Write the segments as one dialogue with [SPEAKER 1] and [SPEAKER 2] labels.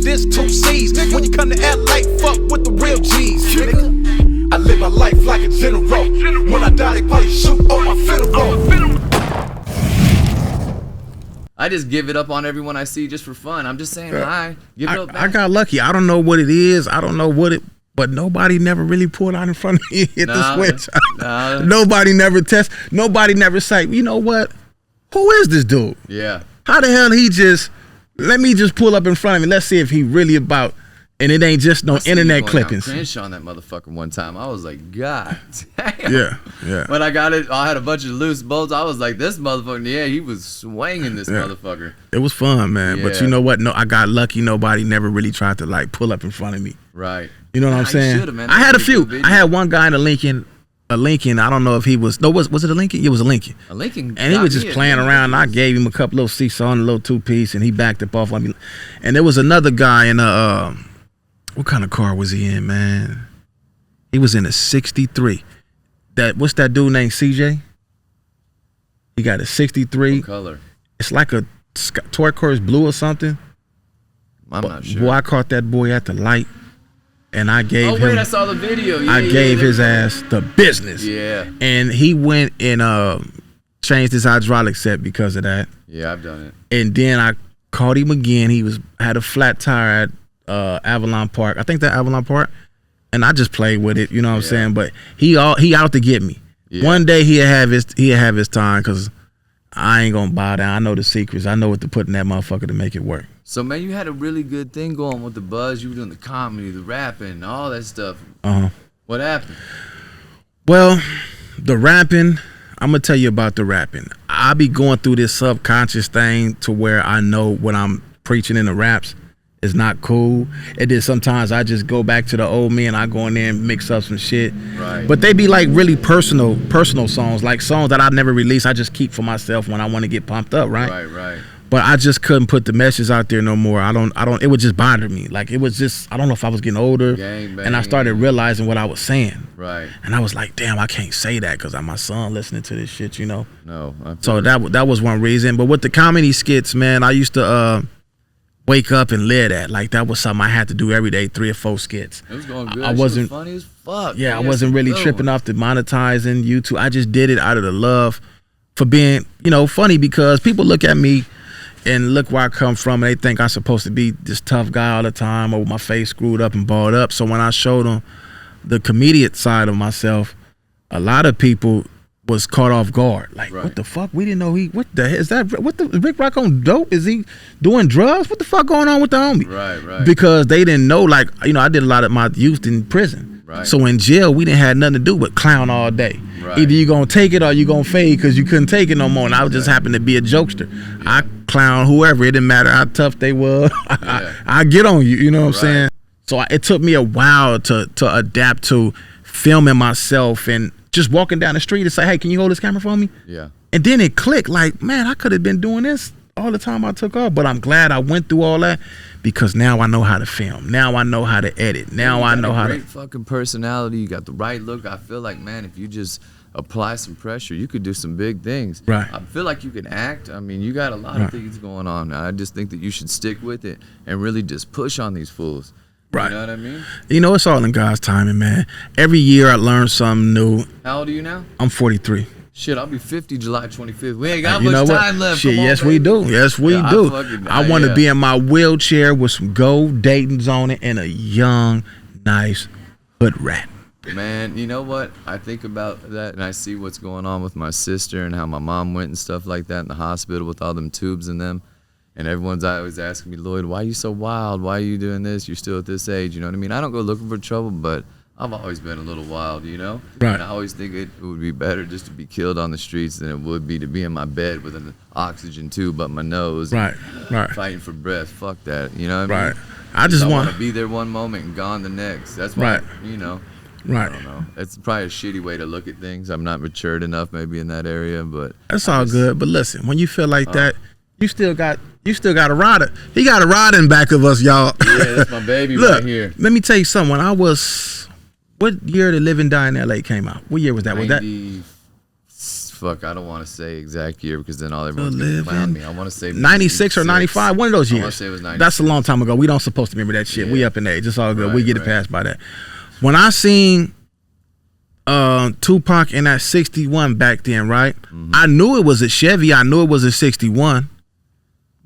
[SPEAKER 1] this 2 C's. When you come to act like fuck with the real G's, nigga. I live my life like a general. When I die, they probably shoot on my funeral.
[SPEAKER 2] I just give it up on everyone I see just for fun. I'm just saying hi. Give it up back.
[SPEAKER 3] I got lucky. I don't know what it is. I don't know what it, but nobody never really pulled out in front of me, hit the switch. Nobody never test. Nobody never say, you know what? Who is this dude?
[SPEAKER 2] Yeah.
[SPEAKER 3] How the hell he just, let me just pull up in front of me. Let's see if he really about, and it ain't just no internet clippings.
[SPEAKER 2] I cringed on that motherfucker one time. I was like, God damn.
[SPEAKER 3] Yeah.
[SPEAKER 2] When I got it, I had a bunch of loose bolts. I was like, this motherfucker, yeah, he was swinging this motherfucker.
[SPEAKER 3] It was fun, man. But you know what? No, I got lucky. Nobody never really tried to like pull up in front of me.
[SPEAKER 2] Right.
[SPEAKER 3] You know what I'm saying?
[SPEAKER 2] Man.
[SPEAKER 3] I had a few. I had one guy in a Lincoln. I don't know if he was. No, was it a Lincoln? It was a Lincoln.
[SPEAKER 2] A Lincoln.
[SPEAKER 3] And he was just playing around. And I gave him a couple little seesaw and a little 2-piece, and he backed up off on me. And there was another guy in a. What kind of car was he in, man? He was in a 63. What's that dude named CJ? He got a 63.
[SPEAKER 2] What color?
[SPEAKER 3] It's like a turquoise blue or something.
[SPEAKER 2] I'm not sure.
[SPEAKER 3] Boy, I caught that boy at the light, and I gave him.
[SPEAKER 2] Oh wait, I saw the video. Yeah,
[SPEAKER 3] I gave his ass the business.
[SPEAKER 2] Yeah.
[SPEAKER 3] And he went and changed his hydraulic set because of that.
[SPEAKER 2] Yeah, I've done it.
[SPEAKER 3] And then I caught him again. He had a flat tire at Avalon Park. I think that Avalon Park. And I just played with it, you know what I'm saying? But he out to get me. Yeah. One day he'll have his time, because I ain't gonna bow down. I know the secrets. I know what to put in that motherfucker to make it work.
[SPEAKER 2] So man, you had a really good thing going with the buzz. You were doing the comedy, the rapping, all that stuff. What happened?
[SPEAKER 3] Well, the rapping, I'm gonna tell you about the rapping. I be going through this subconscious thing to where I know what I'm preaching in the raps is not cool. And then sometimes I just go back to the old me and I go in there and mix up some shit.
[SPEAKER 2] Right.
[SPEAKER 3] But they be like really personal songs, like songs that I never release. I just keep for myself when I want to get pumped up, right?
[SPEAKER 2] Right.
[SPEAKER 3] But I just couldn't put the message out there no more. I don't, it would just bother me. Like it was just, I don't know if I was getting older, and I started realizing what I was saying.
[SPEAKER 2] Right.
[SPEAKER 3] And I was like, damn, I can't say that because my son listening to this shit, you know?
[SPEAKER 2] No.
[SPEAKER 3] So that was one reason. But with the comedy skits, man, I used to wake up and live that. Like that was something I had to do every day, 3 or 4 skits.
[SPEAKER 2] It was going good.
[SPEAKER 3] I wasn't
[SPEAKER 2] funny as fuck.
[SPEAKER 3] Yeah, I wasn't really tripping off the monetizing YouTube. I just did it out of the love for being, funny, because people look at me and look where I come from, and they think I'm supposed to be this tough guy all the time, or with my face screwed up and balled up. So when I showed them the comedian side of myself, a lot of people was caught off guard. Like, what the fuck? We didn't know what the hell is that? What the Rick Rock on dope? Is he doing drugs? What the fuck going on with the homie?
[SPEAKER 2] Right.
[SPEAKER 3] Because they didn't know, like, I did a lot of my youth in prison.
[SPEAKER 2] Right.
[SPEAKER 3] So in jail, we didn't have nothing to do but clown all day.
[SPEAKER 2] Right.
[SPEAKER 3] Either you gonna take it or you gonna fade because you couldn't take it no more. And I just happened to be a jokester. Yeah. I clown whoever. It didn't matter how tough they were. I get on you. You know what I'm saying? So it took me a while to adapt to filming myself and just walking down the street and say, hey, can you hold this camera for me?
[SPEAKER 2] Yeah.
[SPEAKER 3] And then it clicked, like, man, I could have been doing this all the time I took off, but I'm glad I went through all that, because now I know how to film. Now I know how to edit. Now I know how to.
[SPEAKER 2] Great fucking personality. You got the right look. I feel like, man, if you just apply some pressure, you could do some big things.
[SPEAKER 3] Right.
[SPEAKER 2] I feel like you can act. I mean, you got a lot of things going on. I just think that you should stick with it and really just push on these fools.
[SPEAKER 3] Right.
[SPEAKER 2] You know what I mean?
[SPEAKER 3] It's all in God's timing, man. Every year I learn something new.
[SPEAKER 2] How old are you now?
[SPEAKER 3] I'm 43.
[SPEAKER 2] Shit, I'll be 50 July 25th. We ain't got much time left.
[SPEAKER 3] Shit, yes, we do. Yes, we do. I want to be in my wheelchair with some gold Dayton's on it and a young, nice hood rat.
[SPEAKER 2] Man, you know what? I think about that and I see what's going on with my sister and how my mom went and stuff like that in the hospital with all them tubes in them. And everyone's always asking me, Lloyd, why are you so wild? Why are you doing this? You're still at this age. You know what I mean? I don't go looking for trouble, but I've always been a little wild, Right. And I always think it would be better just to be killed on the streets than it would be to be in my bed with an oxygen tube up my nose.
[SPEAKER 3] Right.
[SPEAKER 2] Fighting for breath. Fuck that. You know what I mean?
[SPEAKER 3] I just want
[SPEAKER 2] to be there one moment and gone the next. That's why,
[SPEAKER 3] Right.
[SPEAKER 2] I don't know. It's probably a shitty way to look at things. I'm not matured enough maybe in that area, but
[SPEAKER 3] that's all good. But listen, when you feel like that, you still got a rider. He got a rider in back of us, y'all.
[SPEAKER 2] Yeah, that's my baby.
[SPEAKER 3] Look,
[SPEAKER 2] right here.
[SPEAKER 3] Let me tell you something. What year did Live and Die in LA came out? What year was that? Was that
[SPEAKER 2] fuck, I don't want to say exact year because then all everyone's going to clown me. I want to say
[SPEAKER 3] 96 or 95, one of those years.
[SPEAKER 2] I want to say it was 96.
[SPEAKER 3] That's a long time ago. We don't supposed to remember that shit.
[SPEAKER 2] Yeah.
[SPEAKER 3] We up in age. It's all good.
[SPEAKER 2] Right,
[SPEAKER 3] we get it passed by that. When I seen Tupac in that 61 back then, right? I knew it was a Chevy. I knew it was a 61.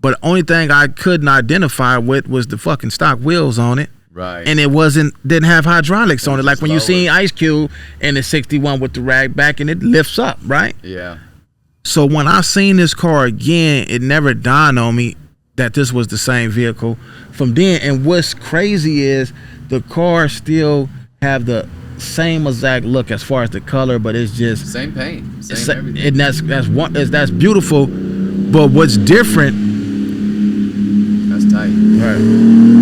[SPEAKER 3] But the only thing I couldn't identify with was the fucking stock wheels on it.
[SPEAKER 2] Right.
[SPEAKER 3] And it didn't have hydraulics on it. Like when you
[SPEAKER 2] lower.
[SPEAKER 3] seen Ice Cube in the 61 with the rag back and it lifts up, right?
[SPEAKER 2] Yeah.
[SPEAKER 3] So when I seen this car again, it never dawned on me that this was the same vehicle from then. And what's crazy is the car still have the same exact look as far as the color, but it's just
[SPEAKER 2] Same paint. Same everything.
[SPEAKER 3] and that's beautiful. But what's different?
[SPEAKER 2] That's tight.
[SPEAKER 3] Right.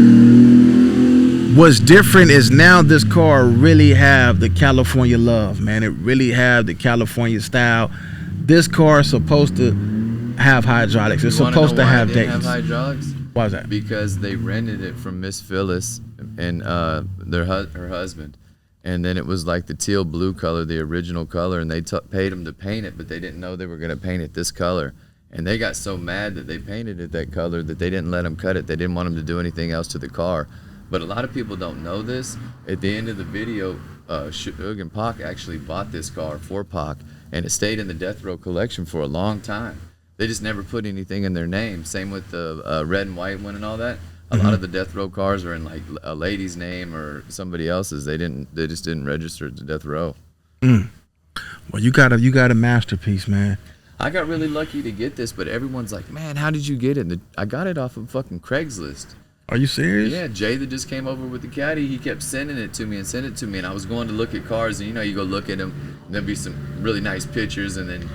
[SPEAKER 3] What's different is now this car really have the California love, man. It really have the California style. This car is supposed to have hydraulics. It's supposed to have
[SPEAKER 2] Dayton's. Have
[SPEAKER 3] Dayton's.
[SPEAKER 2] hydraulics?
[SPEAKER 3] Why is that?
[SPEAKER 2] Because they rented it from Miss Phyllis and her husband, and then it was like the teal blue color, the original color, and they paid them to paint it, but they didn't know they were gonna paint it this color, and they got so mad that they painted it that color that they didn't let them cut it. They didn't want them to do anything else to the car. But a lot of people don't know this. At the end of the video, Suge and Pac actually bought this car for Pac, and it stayed in the Death Row collection for a long time. They just never put anything in their name. Same with the red and white one and all that. A lot of the Death Row cars are in like a lady's name or somebody else's. They just didn't register to Death Row.
[SPEAKER 3] Well, you got a masterpiece, man.
[SPEAKER 2] I got really lucky to get this, but everyone's like, man, how did you get it? I got it off of fucking Craigslist.
[SPEAKER 3] Are you serious?
[SPEAKER 2] Yeah, Jay that just came over with the caddy, he kept sending it to me, and I was going to look at cars, and you go look at them, and there'll be some really nice pictures, and then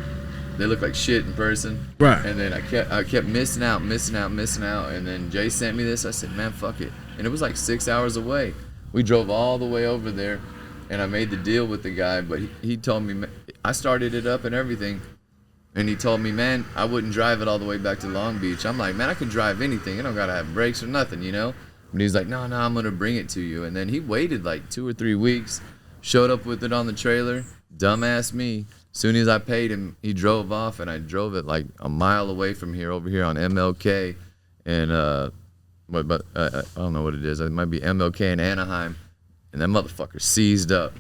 [SPEAKER 2] they look like shit in person.
[SPEAKER 3] Right.
[SPEAKER 2] And then I kept missing out, and then Jay sent me this. I said, man, fuck it. And it was like 6 hours away. We drove all the way over there, and I made the deal with the guy, but he told me, I started it up and everything. And he told me, man, I wouldn't drive it all the way back to Long Beach. I'm like, man, I can drive anything. I don't got to have brakes or nothing, But he's like, no, I'm going to bring it to you. And then he waited like 2 or 3 weeks, showed up with it on the trailer. Dumbass me. As soon as I paid him, he drove off, and I drove it like a mile away from here, over here on MLK. And, I don't know what it is. It might be MLK in Anaheim. And that motherfucker seized up.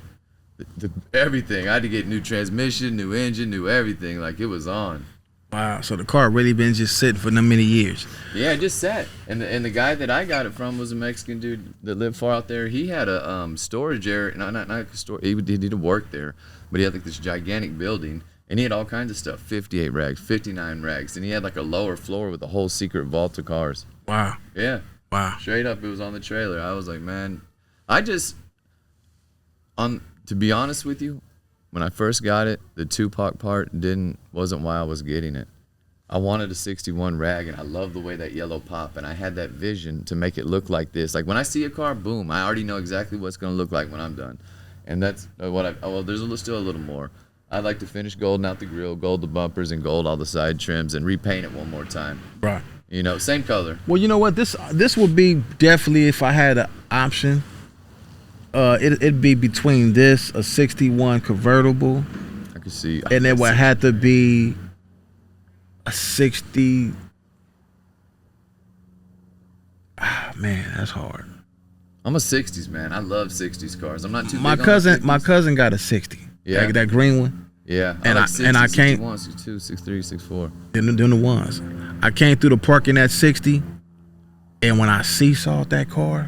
[SPEAKER 2] Everything. I had to get new transmission, new engine, new everything. Like, it was on.
[SPEAKER 3] Wow. So the car really been just sitting for them many years.
[SPEAKER 2] Yeah, it just sat. And the guy that I got it from was a Mexican dude that lived far out there. He had a storage area. Not a store. He did work there, but he had like this gigantic building, and he had all kinds of stuff. 58 rags, 59 rags, and he had like a lower floor with a whole secret vault of cars.
[SPEAKER 3] Wow.
[SPEAKER 2] Yeah.
[SPEAKER 3] Wow.
[SPEAKER 2] Straight up, it was on the trailer. I was like, man, to be honest with you, when I first got it, the Tupac part wasn't why I was getting it. I wanted a 61 rag, and I love the way that yellow pop, and I had that vision to make it look like this. Like when I see a car, boom, I already know exactly what's gonna look like when I'm done. And that's what there's still a little more. I'd like to finish golding out the grill, gold the bumpers, and gold all the side trims, and repaint it one more time.
[SPEAKER 3] Right.
[SPEAKER 2] Same color.
[SPEAKER 3] Well, you know what? This would be definitely, if I had an option, it'd be between this, a 61 convertible.
[SPEAKER 2] I could see.
[SPEAKER 3] And it would have to be a 60. Man, that's hard.
[SPEAKER 2] I'm a 60s man. I love 60s cars. I'm not too
[SPEAKER 3] My
[SPEAKER 2] big
[SPEAKER 3] cousin,
[SPEAKER 2] on the 50s.
[SPEAKER 3] my cousin got a 60.
[SPEAKER 2] Yeah.
[SPEAKER 3] That green one.
[SPEAKER 2] Yeah.
[SPEAKER 3] And
[SPEAKER 2] like
[SPEAKER 3] I
[SPEAKER 2] 60,
[SPEAKER 3] can't.
[SPEAKER 2] 61, 62, 63, 64.
[SPEAKER 3] Them the ones. I came through the park in that 60, and when I seesawed that car,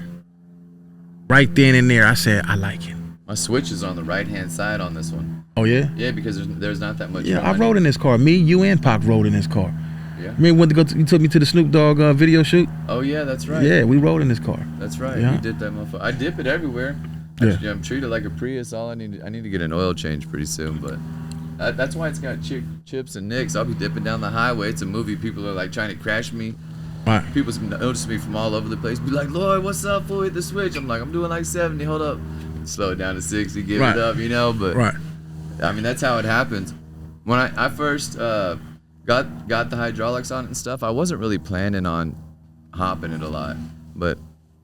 [SPEAKER 3] right then and there, I said, I like it.
[SPEAKER 2] My switch is on the right-hand side on this one.
[SPEAKER 3] Oh, yeah?
[SPEAKER 2] Yeah, because there's not that much.
[SPEAKER 3] Yeah, I rode in this car. Me, you, and Pac rode in this car.
[SPEAKER 2] Yeah.
[SPEAKER 3] I mean, you took me to the Snoop Dogg video shoot?
[SPEAKER 2] Oh, yeah, that's right.
[SPEAKER 3] Yeah, we rode in this car.
[SPEAKER 2] That's right.
[SPEAKER 3] Yeah.
[SPEAKER 2] You did that motherfucker. I dip it everywhere.
[SPEAKER 3] Yeah.
[SPEAKER 2] I'm treated like a Prius. I need to get an oil change pretty soon, but that's why it's got chips and nicks. I'll be dipping down the highway. It's a movie. People are like trying to crash me.
[SPEAKER 3] Right.
[SPEAKER 2] People notice me from all over the place. Be like, Lloyd, what's up? Fool, hit the switch. I'm like, I'm doing like 70. Hold up. Slow it down to 60. Give
[SPEAKER 3] Right.
[SPEAKER 2] it up, But
[SPEAKER 3] Right.
[SPEAKER 2] I mean, that's how it happens. When I first got the hydraulics on it and stuff, I wasn't really planning on hopping it a lot, but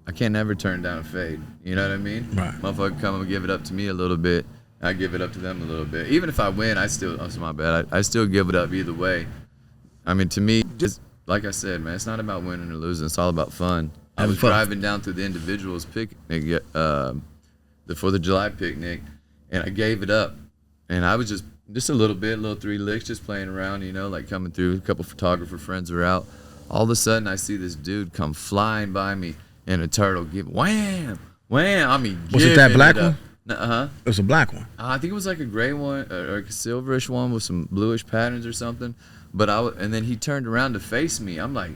[SPEAKER 2] I can't never turn down a fade. You know what I mean?
[SPEAKER 3] Right.
[SPEAKER 2] Motherfucker come and give it up to me a little bit, I give it up to them a little bit. Even if I win, I still, oh, my bad. I still give it up either way. I mean, to me, just like I said, man, it's not about winning or losing. It's all about fun. I was driving down through the individuals picnic, the 4th of July picnic, and I gave it up. And I was just a little 3 licks, just playing around, you know, like coming through. A couple photographer friends were out. All of a sudden, I see this dude come flying by me in a turtle, wham, wham. I mean,
[SPEAKER 3] was it that black one?
[SPEAKER 2] Uh-huh.
[SPEAKER 3] It was a black one.
[SPEAKER 2] I think it was like a gray one or a silverish one with some bluish patterns or something. But and then he turned around to face me. I'm like,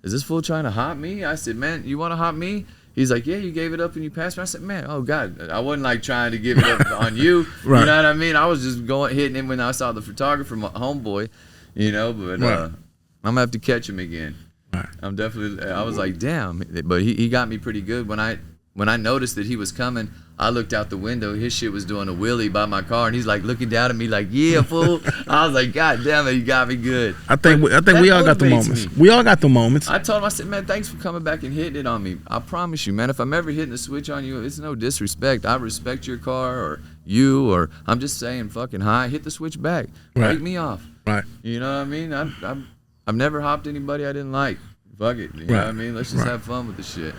[SPEAKER 2] is this fool trying to hop me? I said, man, you want to hop me? He's like, yeah, you gave it up and you passed me. I said, man, oh God, I wasn't like trying to give it up on you. Right. You know what I mean? I was just hitting him when I saw the photographer, my homeboy, you know. But right. I'm gonna have to catch him again. Right. I was like, damn. But he got me pretty good when I noticed that he was coming. I looked out the window. His shit was doing a wheelie by my car, and he's like looking down at me like, "Yeah, fool." I was like, "God damn it, you got me good."
[SPEAKER 3] I think we all got the moments. We all got the moments.
[SPEAKER 2] I told him, I said, "Man, thanks for coming back and hitting it on me. I promise you, man. If I'm ever hitting the switch on you, it's no disrespect. I respect your car or you, or I'm just saying, fucking hi. Hit the switch back.
[SPEAKER 3] Right.
[SPEAKER 2] Break me off.
[SPEAKER 3] Right.
[SPEAKER 2] You know what I mean? I've never hopped anybody I didn't like. Fuck it. You know what I mean? Let's just have fun with the shit."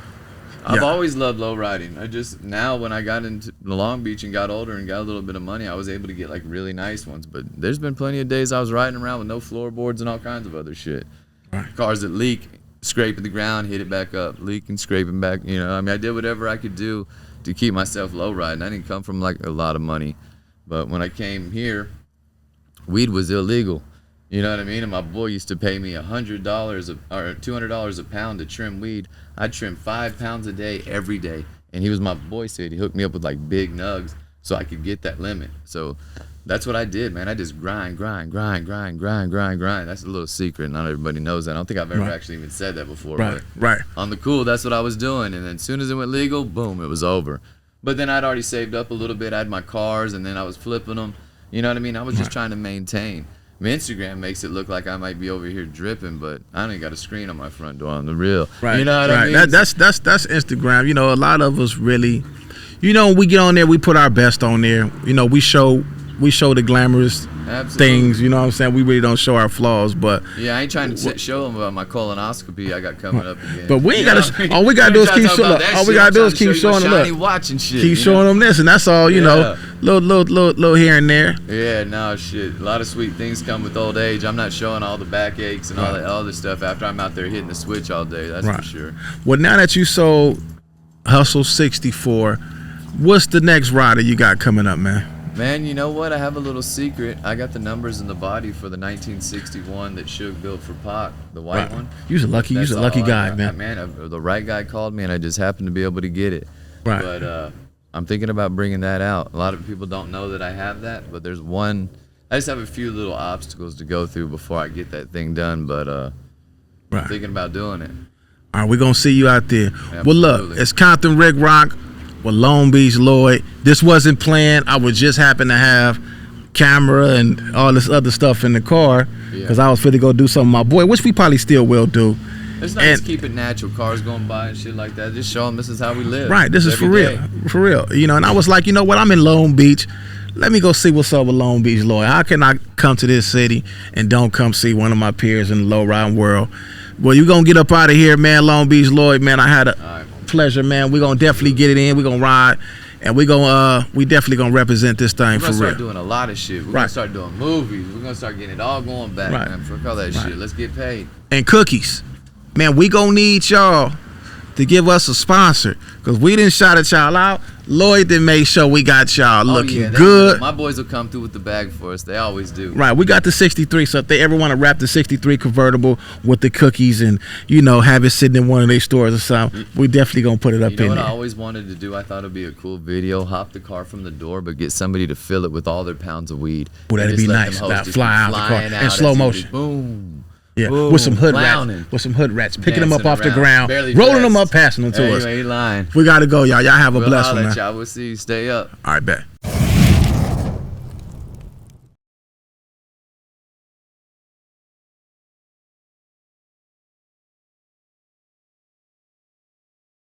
[SPEAKER 2] I've always loved low riding. Now when I got into Long Beach and got older and got a little bit of money, I was able to get like really nice ones. But there's been plenty of days I was riding around with no floorboards and all kinds of other shit. Right. Cars that leak, scraping the ground, hit it back up, leaking, scraping back. You know, I mean, I did whatever I could do to keep myself low riding. I didn't come from like a lot of money, but when I came here, weed was illegal. You know what I mean? And my boy used to pay me $100 or $200 a pound to trim weed. I'd trim 5 pounds a day every day. And he was my boy, said he hooked me up with like big nugs so I could get that limit. So that's what I did, man. I just grind. That's a little secret. Not everybody knows that. I don't think I've ever actually even said that before.
[SPEAKER 3] Right.
[SPEAKER 2] On the cool, that's what I was doing. And then as soon as it went legal, boom, it was over. But then I'd already saved up a little bit. I had my cars and then I was flipping them. You know what I mean? I was just trying to maintain. I mean, Instagram makes it look like I might be over here dripping, but I don't even got a screen on my front door. I'm the real.
[SPEAKER 3] Right.
[SPEAKER 2] You know what I mean?
[SPEAKER 3] That's Instagram. You know, a lot of us really, you know, we get on there, we put our best on there. You know, we show the glamorous things. You know what I'm saying? We really don't show our flaws, but
[SPEAKER 2] yeah, I ain't trying to show them about my colonoscopy I got coming up again.
[SPEAKER 3] But we ain't gotta. All we gotta do is keep showing. All we gotta do is keep showing them.
[SPEAKER 2] Watching shit.
[SPEAKER 3] Keep showing them this, and that's all. You know, little here and there.
[SPEAKER 2] Yeah, no shit. A lot of sweet things come with old age. I'm not showing all the backaches and all that other stuff after I'm out there hitting the switch all day. That's for sure.
[SPEAKER 3] Well, now that you sold Hussle 64, what's the next rider you got coming up, man?
[SPEAKER 2] Man, you know what? I have a little secret. I got the numbers in the body for the 1961 that Suge built for Pac, the white one.
[SPEAKER 3] You're a lucky guy, man.
[SPEAKER 2] Man, the right guy called me, and I just happened to be able to get it.
[SPEAKER 3] Right.
[SPEAKER 2] But I'm thinking about bringing that out. A lot of people don't know that I have that, but there's one. I just have a few little obstacles to go through before I get that thing done, but I'm thinking about doing it.
[SPEAKER 3] All right, we're going to see you out there.
[SPEAKER 2] Absolutely.
[SPEAKER 3] Well, look, it's Compton Rick Rock with Long Beach Lloyd. This wasn't planned. I would just happen to have camera and all this other stuff in the car because I was fit to go do something with my boy, which we probably still will do.
[SPEAKER 2] It's nice to keep it natural. Cars going by and shit like that. Just show them this is how we live.
[SPEAKER 3] Right, this is for real. For real. You know, and I was like, you know what? I'm in Long Beach. Let me go see what's up with Long Beach Lloyd. How can I come to this city and don't come see one of my peers in the low riding world? Well, you going to get up out of here, man. Long Beach Lloyd, man. I had a pleasure, man. We're going to definitely get it in. We're going to ride. And we definitely gonna represent this thing for real.
[SPEAKER 2] We're gonna start doing a lot of shit. We're gonna start doing movies. We're gonna start getting it all going back, man. Fuck all that shit. Let's get paid.
[SPEAKER 3] And cookies. Man, we gonna need y'all to give us a sponsor. Cause we didn't shout at y'all out. Lloyd did make sure we got y'all looking good.
[SPEAKER 2] My boys will come through with the bag for us. They always do.
[SPEAKER 3] Right, we got the 63. So if they ever want to wrap the 63 convertible with the cookies and, you know, have it sitting in one of their stores or something, we definitely gonna put it up in there.
[SPEAKER 2] You know what I always wanted to do? I thought it'd be a cool video. Hop the car from the door, but get somebody to fill it with all their pounds of weed.
[SPEAKER 3] Well, that'd be nice. That fly out the car in slow motion.
[SPEAKER 2] Boom.
[SPEAKER 3] Yeah, boom, with some hood rats, picking them up off the ground, rolling them up, passing them to us.
[SPEAKER 2] You ain't lying.
[SPEAKER 3] We gotta go, y'all. Y'all have a blessed one, man.
[SPEAKER 2] Y'all. We'll see you. Stay up.
[SPEAKER 3] All right, bet.